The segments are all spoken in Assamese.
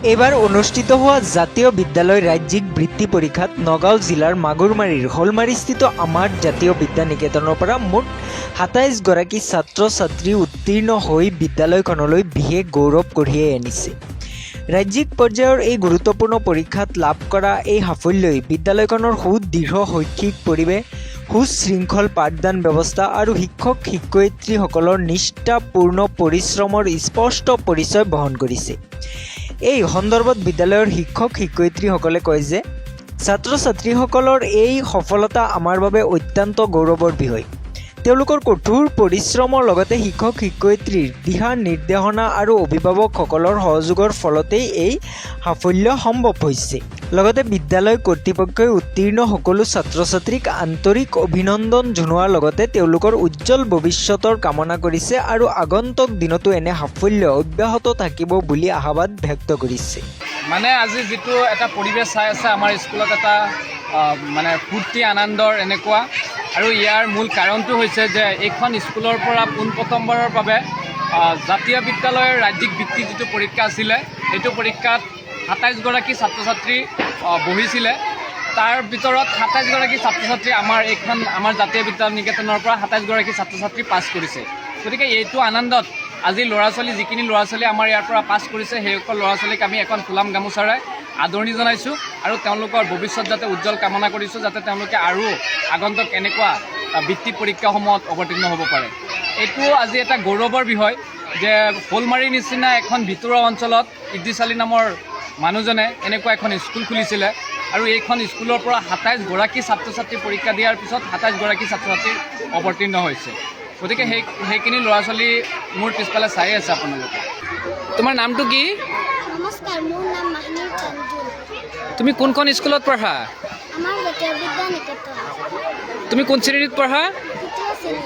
এবাৰ অনুষ্ঠিত হওয়া জাতীয় বিদ্যালয় ৰাজ্যিক বৃত্তি পৰীক্ষাত নগাঁও জিলাৰ মাগুৰমাৰীৰ শলমাৰীস্থিত আমাৰ জাতীয় বিদ্যা নিকেতনৰ পৰা মুঠ ২৭ গৰাকী ছাত্ৰ ছাত্ৰী উত্তীৰ্ণ হৈ বিদ্যালয়খনলৈ বিশেষ গৌৰৱ কঢ়িয়াই আনিছে। ৰাজ্যিক পৰ্যায়ৰ এই গুৰুত্বপূৰ্ণ পৰীক্ষাত লাভ কৰা এই সাফল্যই বিদ্যালয়খনৰ সুদৃঢ় শৈক্ষিক পৰিৱেশ, সুশৃংখল পাঠদান ব্যৱস্থা আৰু শিক্ষক শিক্ষয়িত্ৰীসকলৰ নিষ্ঠাপূৰ্ণ পৰিশ্ৰমৰ স্পষ্ট পৰিচয় বহন কৰিছে। এই সন্দৰ্ভত বিদ্যালয়ৰ শিক্ষক শিক্ষয়িত্ৰীসকলে কয় যে ছাত্ৰ ছাত্ৰীসকলৰ এই সফলতা আমাৰ বাবে অত্যন্ত গৌৰৱৰ বিষয়। তেওঁলোকৰ কঠোৰ পৰিশ্ৰমৰ লগতে শিক্ষক শিক্ষয়িত্ৰীৰ দিহা নিৰ্দেশনা আৰু অভিভাৱকসকলৰ সহযোগৰ ফলতেই এই সাফল্য সম্ভৱ হৈছে। লগতে বিদ্যালয় কৰ্তৃপক্ষই উত্তীৰ্ণ সকলো ছাত্ৰ ছাত্ৰীক আন্তৰিক অভিনন্দন জনোৱাৰ লগতে তেওঁলোকৰ উজ্জ্বল ভৱিষ্যতৰ কামনা কৰিছে আৰু আগন্তুক দিনতো এনে সাফল্য অব্যাহত থাকিব বুলি আশাবাদ ব্যক্ত কৰিছে। মানে আজি যেটো এটা পৰিৱেশ চাই আছে আমাৰ স্কুলত এটা মানে ফূৰ্তি আনন্দৰ এনেকুৱা আৰু ইয়াৰ মূল কাৰণটো হৈছে যে এইখন স্কুলৰ পৰা পোনপ্ৰথমবাৰৰ বাবে জাতীয় বিদ্যালয়ৰ ৰাজ্যিক বৃত্তি যেটো পৰীক্ষা আছিলে সেইটো পৰীক্ষাত ২৭ গৰাকী ছাত্ৰ ছাত্ৰী বহিছিলে। তাৰ ভিতৰত ২৭ গৰাকী ছাত্ৰ ছাত্ৰী আমাৰ জাতীয় বিদ্যা নিকেতনৰ পৰা ২৭ গৰাকী ছাত্ৰ ছাত্ৰী পাছ কৰিছে। গতিকে এইটো আনন্দত আজি ল'ৰা ছোৱালী যিখিনি ল'ৰা ছোৱালী আমাৰ ইয়াৰ পৰা পাছ কৰিছে সেইসকল ল'ৰা ছোৱালীক আমি এখন ফুলাম গামোচাৰে আদৰণি জনাইছোঁ আৰু তেওঁলোকৰ ভৱিষ্যত যাতে উজ্জ্বল কামনা কৰিছোঁ, যাতে তেওঁলোকে আৰু আগন্তুক এনেকুৱা বৃত্তি পৰীক্ষাসমূহত অৱতীৰ্ণ হ'ব পাৰে। এইটো আজি এটা গৌৰৱৰ বিষয় যে শলমাৰীৰ নিচিনা এখন ভিতৰুৱা অঞ্চলত ইদ্ৰিছ আলী নামৰ মানুহজনে এনেকুৱা এখন স্কুল খুলিছিলে আৰু এইখন স্কুলৰ পৰা ২৭ গৰাকী ছাত্ৰ ছাত্ৰী পৰীক্ষা দিয়াৰ পিছত ২৭ গৰাকী ছাত্ৰ ছাত্ৰী অৱতীৰ্ণ হৈছে। গতিকে সেইখিনি ল'ৰা ছোৱালী মোৰ পিছফালে চাই আছে আপোনালোকে। তোমাৰ নামটো কি? নমস্কাৰ, মোৰ নাম মাহিনীৰ চঞ্জুল। তুমি কোনখন স্কুলত পঢ়া? আমাৰ জাতীয় বিদ্যা নিকেতন। তুমি কোন শ্ৰেণীত পঢ়া? তৃতীয় শ্ৰেণী।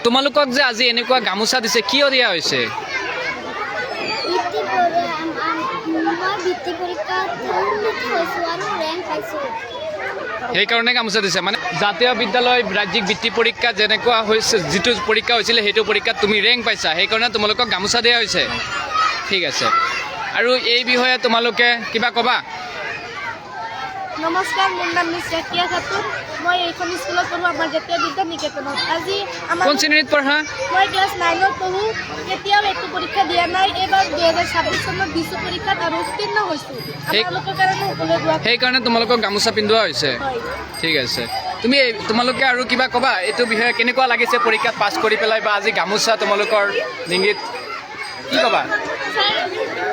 তোমালোকক যে আজি এনেকুৱা গামোচা দিছে কিয় দিয়া হৈছে? মই বৃত্তি পৰীক্ষাত উন্নীত হৈছোঁ আৰু ৰেংক পাইছোঁ। সেইকাৰণে গামোচা দিছে। মানে জাতীয় বিদ্যালয় ৰাজ্যিক বৃত্তি পৰীক্ষা যেনেকুৱা হৈছে, যিটো পৰীক্ষা হৈছিলে সেইটো পৰীক্ষাত তুমি ৰেংক পাইছা, সেইকাৰণে তোমালোকক গামোচা দিয়া হৈছে। ঠিক আছে, আৰু এই বিষয়ে তোমালোকে কিবা ক'বা? নমস্কাৰ, মোৰ নাম মিছ ৰাকিয়া খাতুন। মই এইখন স্কুলত পঢ়োঁ, আমাৰ জাতীয় বিদ্যা নিকেতনত। আজি আমাৰ কোন শ্ৰেণীত পঢ়া? মই ক্লাছ 9ত পঢ়োঁ। কেতিয়াও একো পৰীক্ষা দিয়া নাই। এইবাৰ 2026 চনত দিছোঁ পৰীক্ষাত আৰু উত্তীৰ্ণ হৈছোঁ। আপোনালোকৰ কাৰণে সকলোৱে দোৱা। সেইকাৰণে তোমালোকক গামোচা পিন্ধোৱা হৈছে। হয়। ঠিক আছে, তোমালোকে আৰু কিবা ক'বা এইটো বিষয়ে? কেনেকুৱা লাগিছে পৰীক্ষাত পাছ কৰি পেলাই বা আজি গামোচা তোমালোকৰ ডিঙিত, কি ক'বা?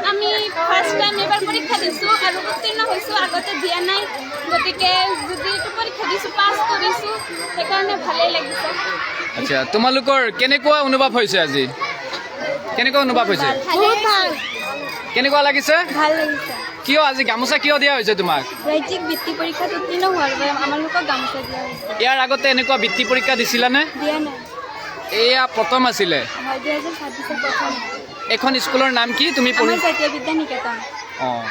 আমি ফাৰ্ষ্ট টাইম এবাৰ পৰীক্ষা দিছোঁ আৰু উত্তীৰ্ণ হৈছোঁ, আগতে দিয়া নাই। গতিকে যদি এইটো পৰীক্ষা দিছোঁ, পাছ কৰিছোঁ, সেইকাৰণে ভালেই লাগিছে। আচ্ছা, তোমালোকৰ কেনেকুৱা অনুভৱ হৈছে আজি? কেনেকুৱা অনুভৱ হৈছে? বহুত ভাল। কেনেকুৱা লাগিছে? ভাল লাগিছে। কিয় আজি গামোচা কিয় দিয়া হৈছে তোমাক? ৰাজ্যিক বৃত্তি পৰীক্ষাত উত্তীৰ্ণ হোৱাৰ বাবে আমালোকক গামোচা দিয়া হৈছে। ইয়াৰ আগতে এনেকুৱা বৃত্তি পৰীক্ষা দিছিলানে? দিয়া নাই। এয়া প্ৰথম আছিলে। হয়, 2026 প্ৰথম। এখন স্কুলৰ নাম কি তুমি আমাৰ পঢ়ি? জাতীয় বিদ্যা নিকেতন। অঁ।